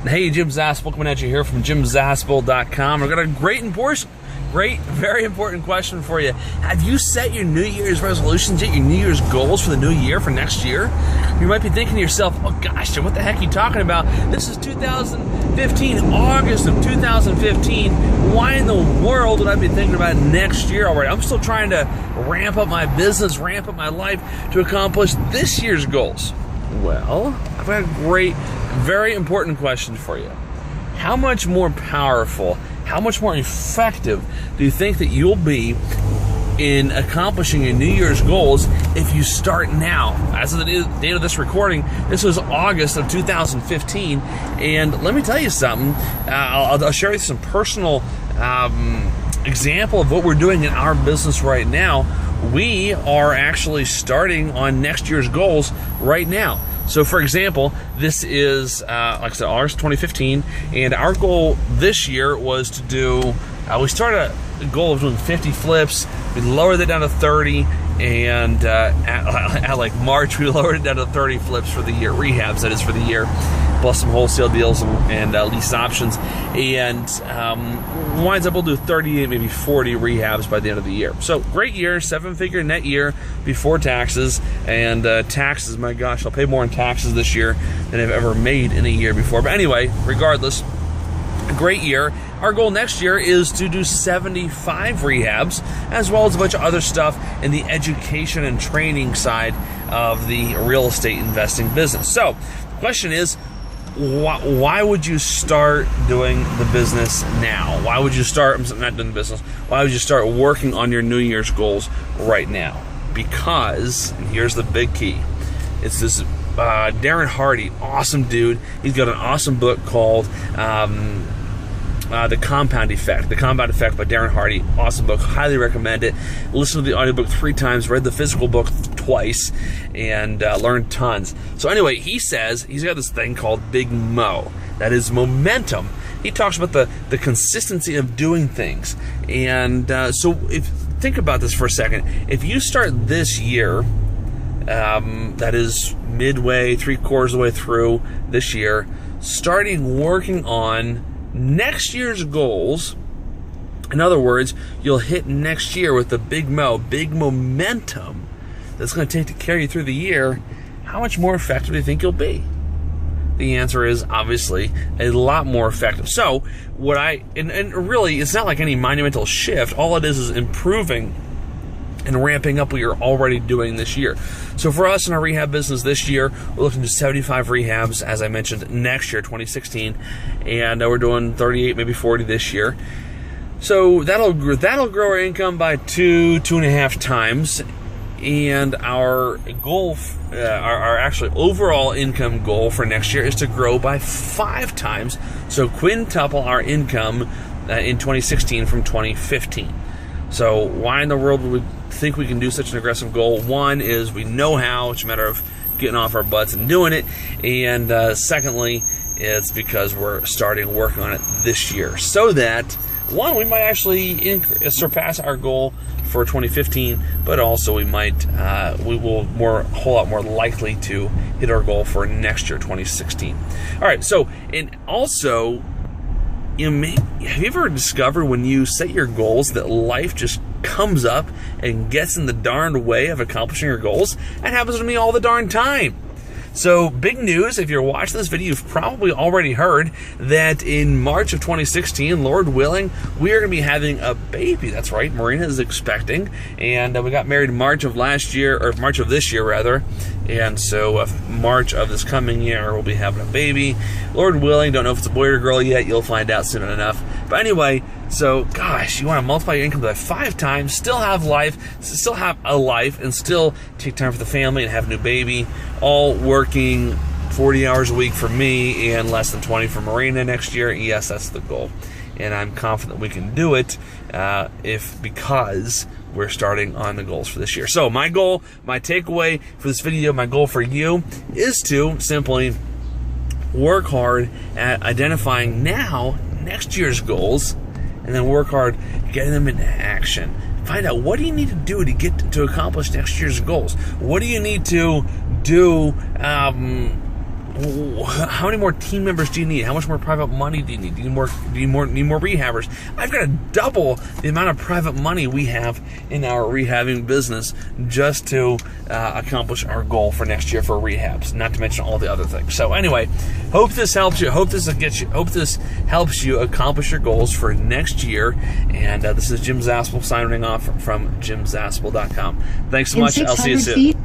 Hey, Jim Zaspel coming at you here from jimzaspel.com. I've got a very important question for you. Have you set your New Year's resolutions yet, your New Year's goals for the new year, for next year? You might be thinking to yourself, oh gosh, Jim, what the heck are you talking about? This is 2015, August of 2015. Why in the world would I be thinking about next year already? I'm still trying to ramp up my business, ramp up my life to accomplish this year's goals. Well, I've got a great, very important question for you. How much more powerful, how much more effective do you think that you'll be in accomplishing your New Year's goals if you start now? As of the date of this recording, this was August of 2015, and let me tell you something. I'll share with you some personal example of what we're doing in our business right now. We are actually starting on next year's goals right now. So, for example, this is, like I said, August 2015, and our goal this year was to do, we started a goal of doing 50 flips. We lowered that down to 30, and at like March, we lowered it down to 30 flips for the year, rehabs, that is, for the year, plus some wholesale deals and lease options, and winds up we'll do 38, maybe 40 rehabs by the end of the year. So great year, 7-figure net year before taxes, and taxes, my gosh, I'll pay more in taxes this year than I've ever made in a year before. But anyway, regardless, a great year. Our goal next year is to do 75 rehabs, as well as a bunch of other stuff in the education and training side of the real estate investing business. So the question is, why would you start doing the business now? Why would you start, not doing the business, why would you start working on your New Year's goals right now? Because, and here's the big key, it's this Darren Hardy, awesome dude. He's got an awesome book called The Compound Effect. The Compound Effect by Darren Hardy. Awesome book. Highly recommend it. Listen to the audiobook 3 times. Read the physical book twice. And learned tons. So anyway, he says he's got this thing called Big Mo. That is momentum. He talks about the consistency of doing things. And so think about this for a second. If you start this year, that is midway, 3/4 of the way through this year, starting working on next year's goals. In other words, you'll hit next year with the big momentum that's going to take to carry you through the year. How much more effective do you think you'll be? The answer is obviously a lot more effective. So and really, it's not like any monumental shift. All it is improving and ramping up what you're already doing this year. So for us in our rehab business this year, we're looking to 75 rehabs, as I mentioned, next year, 2016, and we're doing 38, maybe 40 this year. So that'll grow our income by 2.5 times, and our goal, our actually overall income goal for next year is to grow by 5 times. So quintuple our income in 2016 from 2015. So why in the world would we think we can do such an aggressive goal? One is we know how. It's a matter of getting off our butts and doing it. And secondly, it's because we're starting working on it this year. So that, one, we might actually surpass our goal for 2015, but also we will whole lot more likely to hit our goal for next year, 2016. All right, so, and also, have you ever discovered when you set your goals that life just comes up and gets in the darned way of accomplishing your goals? That happens to me all the darn time. So, big news, if you're watching this video, you've probably already heard that in March of 2016, Lord willing, we are going to be having a baby. That's right, Marina is expecting, and we got married in March of last year, or March of this year, rather, and so March of this coming year, we'll be having a baby. Lord willing, don't know if it's a boy or a girl yet, you'll find out soon enough. But anyway, so, gosh, you want to multiply your income by 5 times, still have a life, and still take time for the family and have a new baby, all working 40 hours a week for me and less than 20 for Marina next year. Yes, that's the goal. And I'm confident we can do it because we're starting on the goals for this year. So my goal, my takeaway for this video, my goal for you is to simply work hard at identifying next year's goals, and then work hard getting them into action. Find out, what do you need to do to accomplish next year's goals? What do you need to do? how many more team members do you need? How much more private money do you need? Do you need more rehabbers? I've got to double the amount of private money we have in our rehabbing business just to accomplish our goal for next year for rehabs. Not to mention all the other things. So anyway, hope this helps you. Hope this helps you accomplish your goals for next year. And this is Jim Zaspel signing off from JimZaspel.com. Thanks so much. I'll see you soon.